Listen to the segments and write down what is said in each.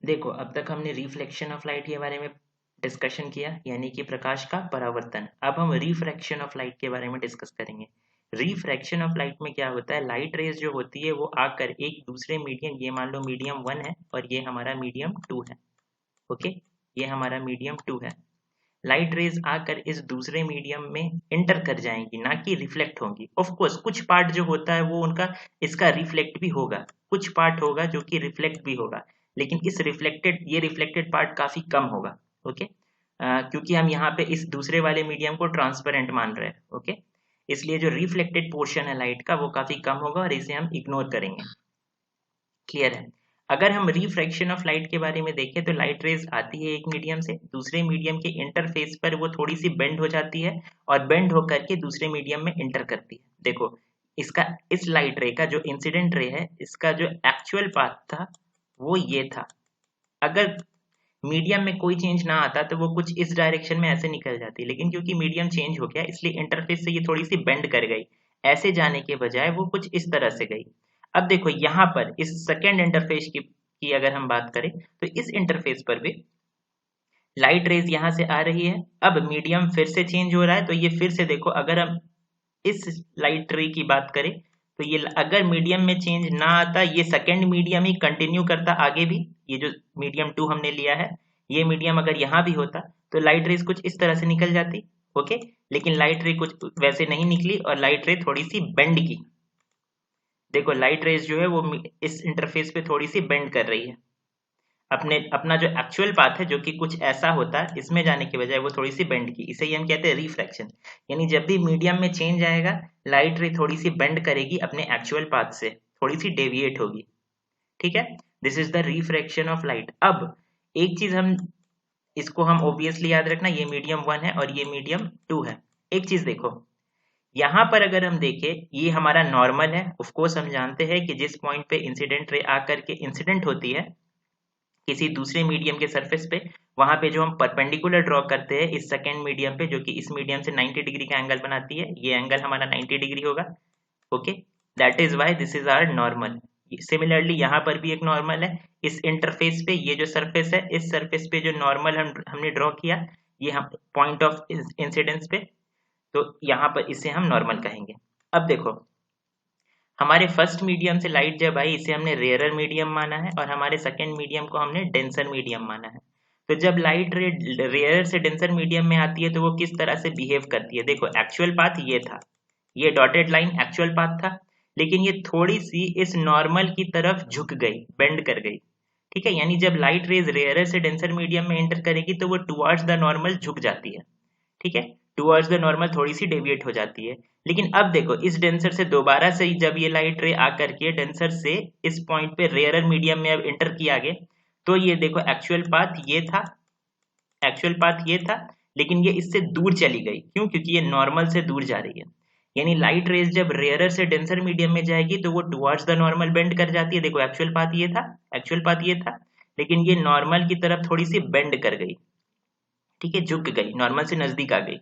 देखो, अब तक हमने रिफ्लेक्शन ऑफ लाइट के बारे में डिस्कशन किया, यानी कि प्रकाश का परावर्तन। अब हम रिफ्रैक्शन ऑफ लाइट के बारे में डिस्कस करेंगे। रिफ्रैक्शन ऑफ लाइट में क्या होता है, लाइट रेज जो होती है वो आकर एक दूसरे मीडियम, ये मान लो मीडियम 1 है और ये हमारा मीडियम 2 है। ओके, ये हमारा मीडियम 2 है। लाइट रेज आकर इस दूसरे मीडियम में इंटर कर जाएंगी, ना कि रिफ्लेक्ट होंगी। ऑफ कोर्स कुछ पार्ट जो होता है वो उनका इसका रिफ्लेक्ट भी होगा, कुछ पार्ट होगा जो कि रिफ्लेक्ट भी होगा, लेकिन ये रिफ्लेक्टेड पार्ट काफी कम होगा। ओके, क्योंकि हम यहाँ पे इस दूसरे वाले मीडियम को ट्रांसपेरेंट मान रहे हैं। ओके, इसलिए जो रिफ्लेक्टेड पोर्शन है लाइट का वो काफी कम होगा और इसे हम इग्नोर करेंगे। क्लियर है। अगर हम रिफ्रैक्शन ऑफ लाइट के बारे में देखें तो लाइट रेज आती है एक मीडियम से, दूसरे मीडियम के इंटरफेस पर वो थोड़ी सी बेंड हो जाती है और बेंड होकर के दूसरे मीडियम में इंटर करती है। देखो, इसका इस लाइट रे का जो इंसिडेंट रे है, इसका जो एक्चुअल पाथ था वो ये था। अगर मीडियम में कोई चेंज ना आता तो वो कुछ इस डायरेक्शन में ऐसे निकल जाती, लेकिन क्योंकि मीडियम चेंज हो गया इसलिए इंटरफेस से ये थोड़ी सी बेंड कर गई। ऐसे जाने के बजाय वो कुछ इस तरह से गई। अब देखो यहाँ पर इस सेकेंड इंटरफेस की अगर हम बात करें तो इस इंटरफेस पर भी लाइट रेज यहाँ से आ रही है। अब मीडियम फिर से चेंज हो रहा है, तो ये फिर से देखो, अगर हम इस लाइट रे की बात करें तो ये अगर मीडियम में चेंज ना आता, ये सेकेंड मीडियम ही कंटिन्यू करता आगे भी। ये जो मीडियम 2 हमने लिया है, ये मीडियम अगर यहाँ भी होता तो लाइट रेज कुछ इस तरह से निकल जाती। ओके, लेकिन लाइट रे कुछ वैसे नहीं निकली और लाइट रे थोड़ी सी बेंड की। देखो, लाइट रेज जो है वो इस इंटरफेस पे थोड़ी सी बेंड कर रही है। अपना जो एक्चुअल पाथ है जो कि कुछ ऐसा होता है, इसमें जाने के बजाय वो थोड़ी सी बेंड की। इसे ही हम कहते हैं रिफ्रैक्शन। यानी जब भी मीडियम में चेंज आएगा, लाइट रे थोड़ी सी बेंड करेगी अपने एक्चुअल पाथ से, थोड़ी सी डेविएट होगी। ठीक है, this is the refraction of light. अब एक चीज हम इसको हम ऑब्वियसली याद रखना, ये मीडियम 1 है और ये मीडियम 2 है। एक चीज देखो, यहाँ पर अगर हम देखें, ये हमारा नॉर्मल है। ऑफ कोर्स हम जानते हैं कि जिस पॉइंट पे इंसिडेंट रे आकर के इंसिडेंट होती है किसी दूसरे मीडियम के सरफेस पे, वहां पे जो हम परपेंडिकुलर ड्रॉ करते हैं इस सेकेंड मीडियम पे, जो कि इस मीडियम से 90 डिग्री का एंगल बनाती है, ये एंगल हमारा 90 डिग्री होगा। Okay, that is why this is our normal. Similarly यहाँ पर भी एक नॉर्मल है। इस इंटरफेस पे ये जो सरफेस है, इस सरफेस पे जो नॉर्मल हमने ड्रॉ किया, ये हम पॉइंट ऑफ इंसिडेंस पे, तो यहाँ पर इसे हम नॉर्मल कहेंगे। अब देखो, हमारे फर्स्ट मीडियम से लाइट जब आई, इसे हमने रेयरर मीडियम माना है और हमारे सेकेंड मीडियम को हमने डेंसर मीडियम माना है। तो जब लाइट रेयर से डेंसर मीडियम में आती है तो वो किस तरह से बिहेव करती है। देखो, एक्चुअल पाथ ये था, ये डॉटेड लाइन एक्चुअल पाथ था, लेकिन ये थोड़ी सी इस नॉर्मल की तरफ झुक गई, बेंड कर गई। ठीक है, यानी जब लाइट रेज रेयर से डेंसर मीडियम में एंटर करेगी तो वो टुवर्ड्स द नॉर्मल झुक जाती है। ठीक है, टुवर्ड्स द नॉर्मल थोड़ी सी डेविएट हो जाती है। लेकिन अब देखो, इस डेंसर से दोबारा से जब ये लाइट रे आकर के डेंसर से इस पॉइंट पे रेयरर मीडियम में अब एंटर किया आगे, तो ये देखो एक्चुअल पाथ ये था, एक्चुअल पाथ ये था, लेकिन ये इससे दूर चली गई। क्यों? क्योंकि ये नॉर्मल से दूर जा रही है। यानी लाइट रेज जब रेयरर से डेंसर मीडियम में जाएगी तो वो टुवर्ड्स द नॉर्मल बेंड कर जाती है। देखो, एक्चुअल पाथ ये था, एक्चुअल पाथ ये था, लेकिन ये नॉर्मल की तरफ थोड़ी सी बेंड कर गई। ठीक है, झुक गई, नॉर्मल से नजदीक आ गई।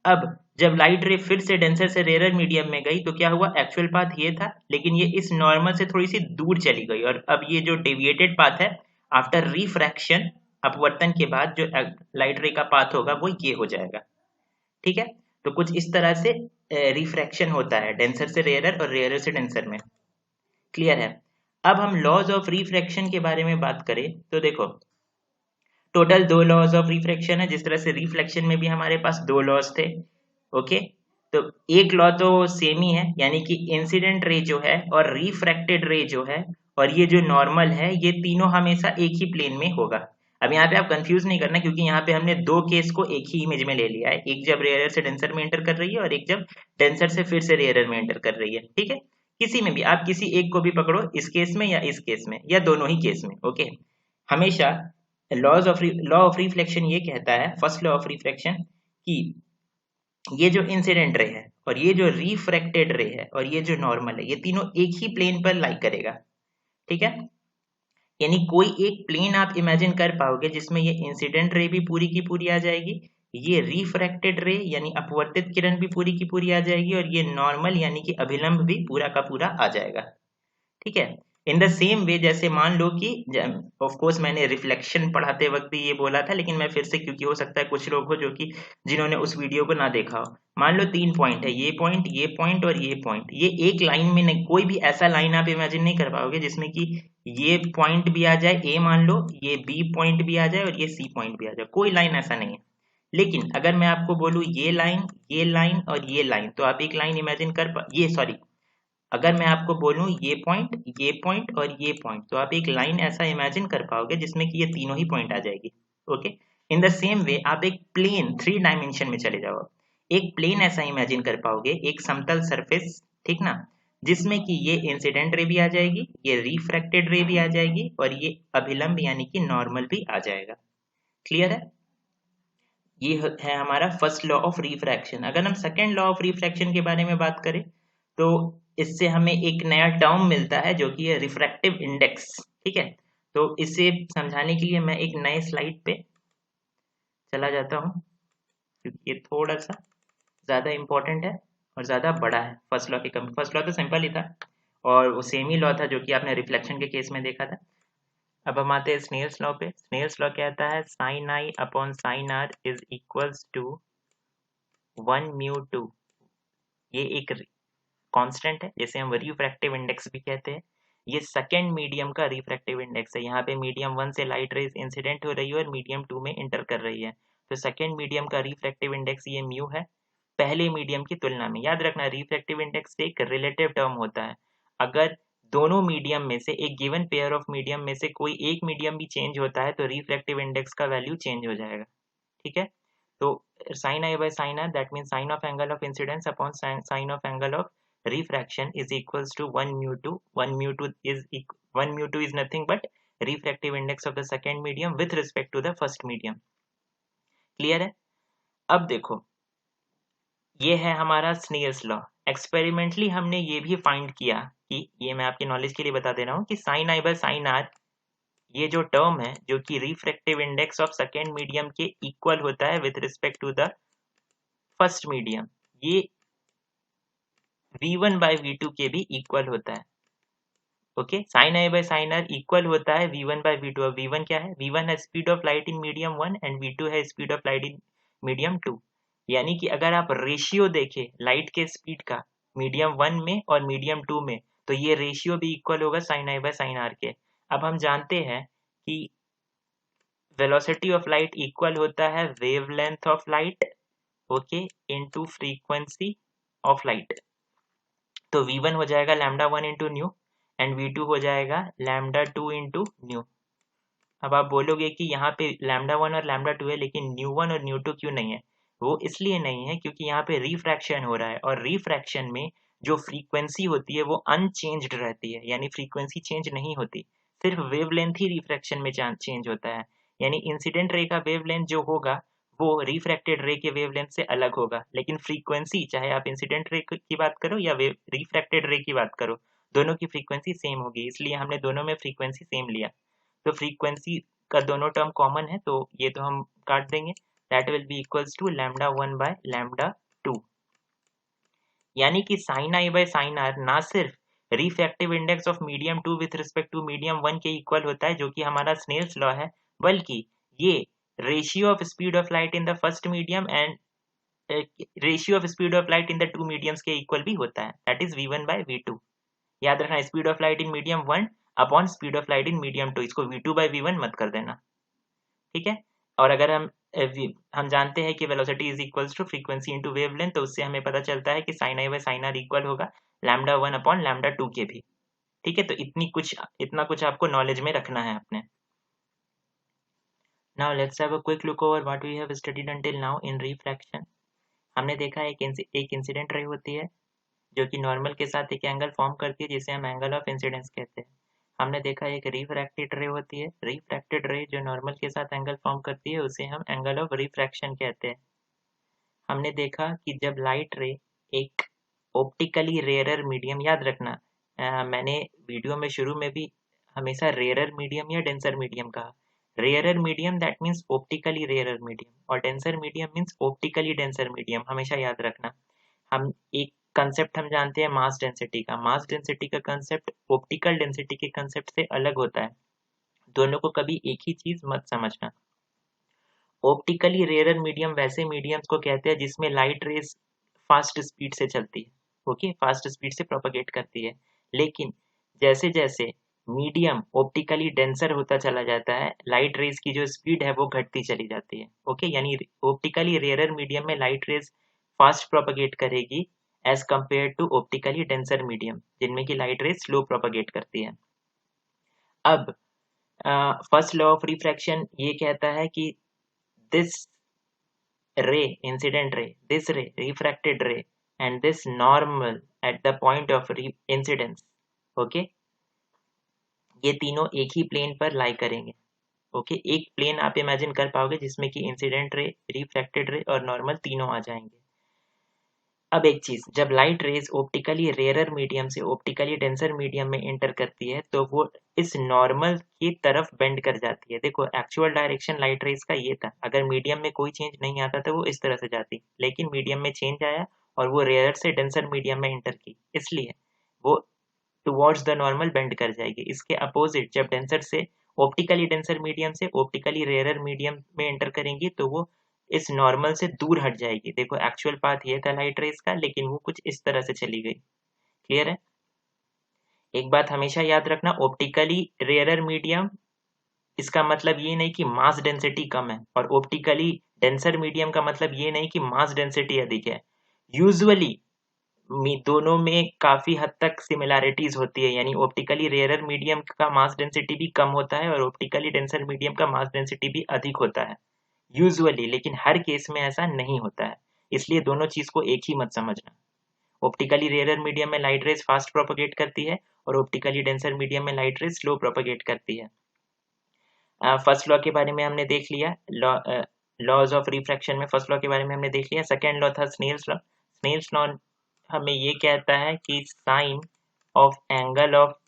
अब जब लाइट रे फिर से डेंसर से रेयर मीडियम में गई तो क्या हुआ, एक्चुअल पाथ ये था, लेकिन ये इस नॉर्मल से थोड़ी सी दूर चली गई और अब ये जो डेविएटेड पाथ है आफ्टर रिफ्रैक्शन, अपवर्तन के बाद जो लाइट रे का पाथ होगा वो ये हो जाएगा। ठीक है, तो कुछ इस तरह से रिफ्रैक्शन होता है डेंसर से रेयरर और रेयरर से डेंसर में। क्लियर है। अब हम लॉज ऑफ रिफ्रैक्शन के बारे में बात करें तो देखो, टोटल 2 लॉज ऑफ रिफ्रैक्शन है। जिस तरह से रिफ्लेक्शन में भी हमारे पास 2 लॉज थे। ओके, तो एक लॉ तो सेम ही है, यानी कि इंसिडेंट रे जो है और रिफ्रैक्टेड रे जो है और ये जो नॉर्मल है, ये तीनों हमेशा एक ही प्लेन में होगा। अब यहाँ पे आप कंफ्यूज नहीं करना, क्योंकि यहाँ पे हमने दो केस को एक ही इमेज में ले लिया है, एक जब रेयरर से डेंसर में एंटर कर रही है और एक जब डेंसर से फिर से रेयरर में एंटर कर रही है। ठीक है, किसी में भी आप किसी एक को भी पकड़ो, इस केस में या इस केस में या दोनों ही केस में। ओके, हमेशा लॉ ऑफ रिफ्लेक्शन ये कहता है, फर्स्ट लॉ ऑफ रिफ्लेक्शन, कि ये जो इंसिडेंट रे है और ये जो रिफ्रैक्टेड रे है और ये जो नॉर्मल है, ये तीनों एक ही प्लेन पर लाई करेगा। ठीक है, यानी कोई एक प्लेन आप इमेजिन कर पाओगे जिसमें ये इंसिडेंट रे भी पूरी की पूरी आ जाएगी, ये रिफ्रैक्टेड रे यानी अपवर्तित किरण भी पूरी की पूरी आ जाएगी और ये नॉर्मल यानी कि अभिलंब भी पूरा का पूरा आ जाएगा। ठीक है, इन द सेम वे जैसे मान लो कि ऑफ कोर्स मैंने रिफ्लेक्शन पढ़ाते वक्त भी ये बोला था, लेकिन मैं फिर से, क्योंकि हो सकता है कुछ लोग हो जो कि जिन्होंने उस वीडियो को ना देखा हो। मान लो 3 पॉइंट है, ये पॉइंट, ये पॉइंट और ये पॉइंट, ये एक लाइन में नहीं, कोई भी ऐसा लाइन आप इमेजिन नहीं कर पाओगे जिसमें कि ये पॉइंट भी आ जाए ए मान लो, ये बी पॉइंट भी आ जाए और ये सी पॉइंट भी आ जाए, कोई लाइन ऐसा नहीं है। लेकिन अगर मैं आपको बोलूं ये लाइन और ये लाइन, तो आप एक लाइन इमेजिन कर पा, ये सॉरी, अगर मैं आपको बोलूं ये पॉइंट और ये पॉइंट, तो आप एक लाइन ऐसा इमेजिन कर पाओगे जिसमें कि ये तीनों ही पॉइंट आ जाएगी। Okay, in the same way आप एक प्लेन 3 डायमेंशन में चले जाओ, एक प्लेन ऐसा इमेजिन कर पाओगे, एक समतल सरफेस, ठीक ना, जिसमें कि ये इंसिडेंट रे भी आ जाएगी, ये रिफ्रैक्टेड रे भी आ जाएगी और ये अभिलंब यानी कि नॉर्मल भी आ जाएगा। क्लियर है? ये है हमारा फर्स्ट लॉ ऑफ रिफ्रैक्शन। अगर हम सेकेंड लॉ ऑफ रिफ्रैक्शन के बारे में बात करें, तो इससे हमें एक नया टर्म मिलता है जो कि है रिफ्रैक्टिव इंडेक्स। ठीक है, तो इसे समझाने के लिए मैं एक नए स्लाइड पे चला जाता हूँ, क्योंकि ये थोड़ा सा ज़्यादा इंपॉर्टेंट है और ज़्यादा बड़ा है फर्स्ट लॉ के कम। फर्स्ट लॉ तो सिंपल ही था और वो सेम ही लॉ था जो कि आपने रिफ्लेक्शन के केस में देखा था। अब हम आते हैं स्नेल्स लॉ पे। स्नेल्स लॉ कहता है sine i upon sine r is equals to 1 mu 2। ये एक कांस्टेंट है, जैसे हम रिफ्रैक्टिव इंडेक्स भी कहते हैं। ये सेकंड मीडियम का रिफ्रैक्टिव इंडेक्स है। यहाँ पे मीडियम 1 से लाइट रेज इंसिडेंट हो रही है और मीडियम 2 में इंटर कर रही है, तो सेकंड मीडियम का रिफ्रैक्टिव इंडेक्स ये म्यू है, पहले मीडियम की तुलना में। याद रखना, रिफ्रैक्टिव इंडेक्स एक रिलेटिव टर्म होता है। अगर दोनों मीडियम में से, एक गिवन पेयर ऑफ मीडियम में से कोई एक मीडियम भी चेंज होता है तो रिफ्रैक्टिव इंडेक्स का वैल्यू चेंज हो जाएगा। ठीक है, तो sin i by sin r, that means sin of angle of incidence upon sin of angle of refraction is equals to 1 mu 2. 1 mu 2 is nothing but refractive index of the second medium with respect to the first medium. Clear है? अब देखो, ये है हमारा Snell's law. Experimentally हमने ये भी find किया कि, ये मैं आपकी नॉलेज के लिए बता दे रहा हूँ कि sin i by sin r, ये जो टर्म है जो कि refractive index of second medium के इक्वल होता है with respect to the first medium, ये v1 by v2 के भी इक्वल होता है। Okay, sine i by sine r equal होता है v1 by v2। अब v1 क्या है? v1 है speed of light in medium 1 and v2 है speed of light in medium 2। यानी कि अगर आप रेशियो देखें लाइट के स्पीड का मीडियम 1 में और मीडियम 2 में, तो ये रेशियो भी इक्वल होगा sine i by sine r के। अब हम जानते हैं कि वेलोसिटी ऑफ लाइट इक्वल होता है wavelength of light, okay, into frequency of light. तो v1 हो जाएगा lambda 1 into new and v2 हो जाएगा लैम्डा 2 इंटू न्यू। अब आप बोलोगे कि यहाँ पे लैम्डा 1 और लैम्डा 2 है, लेकिन न्यू 1 और न्यू 2 क्यों नहीं है? वो इसलिए नहीं है क्योंकि यहाँ पे रिफ्रैक्शन हो रहा है, और रिफ्रैक्शन में जो फ्रीक्वेंसी होती है वो अनचेंज्ड रहती है, यानी फ्रीक्वेंसी चेंज नहीं होती, सिर्फ वेवलेंथ ही रिफ्रैक्शन में चेंज होता है। यानी इंसिडेंट रे का वेवलेंथ जो होगा वो रिफ्रैक्टेड रे के वेवलेंथ से अलग होगा, लेकिन फ्रीक्वेंसी, चाहे आप इंसिडेंट रे की बात करो या रिफ्रैक्टेड रे की बात करो, दोनों की फ्रीक्वेंसी सेम होगी, इसलिए हमने दोनों में फ्रीक्वेंसी सेम लिया। तो फ्रीक्वेंसी का दोनों टर्म कॉमन है, तो ये तो हम काट देंगे। That will be equals to lambda 1 by lambda 2। यानी कि sine i by sine r ना सिर्फ refractive index of medium 2 with respect to medium 1 के इक्वल होता है जो कि हमारा स्नेल्स लॉ है, बल्कि ये ratio of speed of light in the first medium and ratio of speed of light in the two mediums के इक्वल भी होता है, that is v1 bye v2। याद रखना, speed of light in medium 1 upon speed of light in medium 2, इसको v2 bye v1 मत कर देना। ठीक है, और अगर हम जानते हैं कि velocity is equals to frequency into wavelength, तो उससे हमें पता चलता है कि sine i by sine r equal होगा लैम्डा 1 अपॉन लैम्डा 2 के भी। ठीक है, तो इतना कुछ आपको नॉलेज में रखना है अपने। Now let's have a quick look over what we have studied until now in refraction. हमने देखा एक इंसिडेंट रे होती है जो कि नॉर्मल के साथ एक एंगल फॉर्म करती है जिसे हम एंगल ऑफ इंसिडेंस कहते हैं। हमने देखा एक रिफ्रैक्टेड रे होती है, रिफ्रैक्टेड रे जो नॉर्मल के साथ एंगल फॉर्म करती है उसे हम एंगल ऑफ रिफ्रैक्शन कहते हैं। हमने देखा कि जब लाइट रे एक ऑप्टिकली रेयरर मीडियम, याद रखना मैंने वीडियो में शुरू में भी हमेशा रेयरर मीडियम या डेंसर मीडियम कहा। Rarer medium that means optically rarer medium, और denser medium means optically denser medium, हमेशा याद रखना। हम एक कंसेप्ट हम जानते हैं मास डेंसिटी का। मास डेंसिटी का कंसेप्ट ऑप्टिकल डेंसिटी के कंसेप्ट से अलग होता है। दोनों को कभी एक ही चीज मत समझना। ऑप्टिकली रेयर मीडियम वैसे मीडियम्स को कहते हैं जिसमें लाइट रेज फास्ट स्पीड से चलती है, ओके, फास्ट स्पीड से प्रोपेगेट करती है। लेकिन जैसे जैसे मीडियम ऑप्टिकली डेंसर होता चला जाता है, लाइट रेज की जो स्पीड है वो घटती चली जाती है, ओके। यानी ऑप्टिकली रेयर मीडियम में लाइट रेज फास्ट प्रोपेगेट करेगी as compare to optically denser medium जिनमें की लाइट रेज स्लो प्रोपेगेट करती है। अब फर्स्ट लॉ ऑफ रिफ्रैक्शन ये कहता है कि this ray, incident ray, this ray, refracted ray, and this normal at the point of incidence, okay, ये तीनों एक ही प्लेन पर लाई करेंगे, ओके। एक प्लेन आप इमेजिन कर पाओगे जिसमें कि इंसिडेंट रे, रिफ्रैक्टेड रे और नॉर्मल तीनों आ जाएंगे। अब एक चीज, जब light rays optically rarer medium से ऑप्टिकली डेंसर मीडियम में एंटर करती है तो वो इस नॉर्मल की तरफ बेंड कर जाती है। देखो एक्चुअल डायरेक्शन लाइट रेज का ये था, अगर मीडियम में कोई चेंज नहीं आता तो वो इस तरह से जाती, लेकिन मीडियम में चेंज आया और वो रेयर से डेंसर मीडियम में एंटर की, इसलिए वो टुवर्ड्स द नॉर्मल बेंड कर जाएगी। इसके अपोजिट जब डेंसर से ऑप्टिकली डेंसर मीडियम से ऑप्टिकली रेयरर मीडियम में एंटर करेंगी तो वो इस नॉर्मल से दूर हट जाएगी। देखो एक्चुअल पाथ ये था लाइट रेज का, लेकिन वो कुछ इस तरह से चली गई। क्लियर है? एक बात हमेशा याद रखना, ऑप्टिकली रेयरर मीडियम इसका मतलब ये नहीं कि मास डेंसिटी कम है, और ऑप्टिकली डेंसर मीडियम का मतलब ये नहीं कि मास डेंसिटी अधिक है। यूजुअली दोनों में काफी हद तक सिमिलैरिटीज होती है, यानी ऑप्टिकली रेयरर मीडियम का मास डेंसिटी भी कम होता है और ऑप्टिकली डेंसर मीडियम का मास डेंसिटी भी अधिक होता है यूजुअली, लेकिन हर केस में ऐसा नहीं होता है। इसलिए दोनों चीज को एक ही मत समझना। ऑप्टिकली रेयरर मीडियम में लाइट रेज फास्ट प्रोपेगेट करती है और ऑप्टिकली डेंसर मीडियम में लाइट रेज स्लो प्रोपेगेट करती है। फर्स्ट लॉ के बारे में हमने देख लिया, लॉज ऑफ रिफ्रैक्शन में फर्स्ट लॉ के बारे में हमने देख लिया। सेकेंड लॉ था स्नेल्स लॉ। स्नेल्स लॉ हमें ये कहता है कि sine of angle of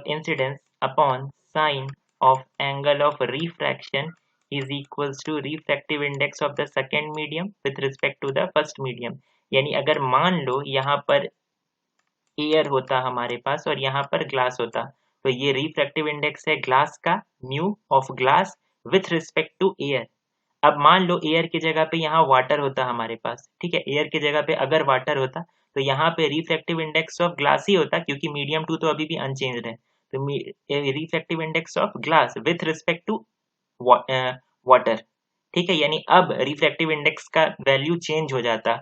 incidence upon sine of angle of refraction is equals to refractive index of the second medium with respect to the first medium। यानी अगर मान लो यहाँ पर एयर होता हमारे पास और यहाँ पर ग्लास होता, तो ये रिफ्रैक्टिव इंडेक्स है ग्लास का, mu of glass with respect to air. अब मान लो एयर की जगह पे यहाँ वाटर होता हमारे पास, ठीक है, एयर की जगह पे अगर वाटर होता तो यहाँ पे रिफ्रैक्टिव इंडेक्स ऑफ ग्लास ही होता, क्योंकि मीडियम 2 तो अभी भी अनचेंज्ड है। तो refractive index of glass with respect to water, ठीक है। यानी अब रिफ्रैक्टिव इंडेक्स का वैल्यू चेंज हो जाता,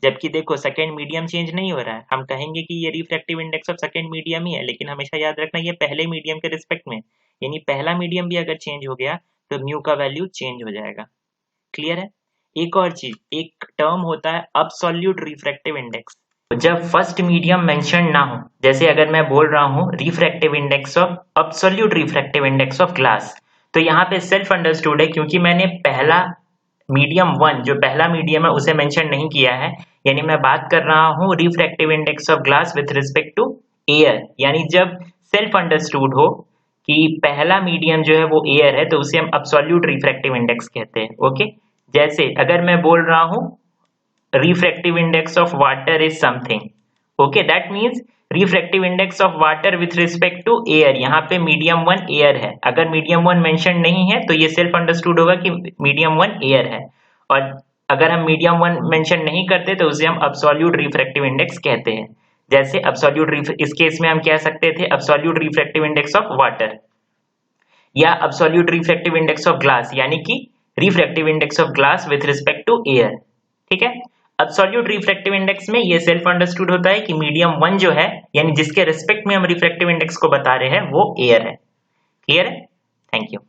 जबकि देखो सेकेंड मीडियम चेंज नहीं हो रहा है। हम कहेंगे कि ये refractive index of second medium ही है, लेकिन हमेशा याद रखना ये पहले मीडियम के रिस्पेक्ट में, यानी पहला मीडियम भी अगर चेंज हो गया तो म्यू का वैल्यू चेंज हो जाएगा। क्लियर है? एक और चीज, एक टर्म होता है अब्सोल्यूट रिफ्रैक्टिव इंडेक्स। जब फर्स्ट मीडियम मेंशन ना हो, जैसे अगर मैं बोल रहा हूँ refractive index of absolute refractive index of glass, तो यहाँ पे सेल्फ अंडरस्टूड है, क्योंकि मैंने पहला मीडियम 1 जो पहला मीडियम है उसे मेंशन नहीं किया है। यानी मैं बात कर रहा हूँ refractive index of glass with respect to air. यानी जब सेल्फ अंडरस्टूड हो कि पहला मीडियम जो है वो एयर है तो उसे हम अब्सोल्यूट रिफ्रैक्टिव इंडेक्स कहते हैं, ओके। जैसे अगर मैं बोल रहा हूँ refractive index of water is something, okay, that means refractive index of water with respect to air, यहाँ पे मीडियम 1 एयर है। अगर मीडियम 1 मेंशन नहीं है तो ये सेल्फ अंडरस्टूड होगा कि मीडियम 1 एयर है, और अगर हम मीडियम 1 मेंशन नहीं करते तो उसे हम अब्सोल्यूट रिफ्रैक्टिव इंडेक्स कहते हैं। जैसे अब्सोल्यूट, इस केस में हम कह सकते थे absolute refractive index of water या absolute refractive index of glass, यानी कि refractive index of glass with respect to air, ठीक है। अब्सोल्यूट रिफ्रैक्टिव इंडेक्स में ये सेल्फ अंडरस्टूड होता है कि मीडियम 1 जो है, यानी जिसके रिस्पेक्ट में हम रिफ्रैक्टिव इंडेक्स को बता रहे हैं, वो एयर है। क्लियर है? Thank you.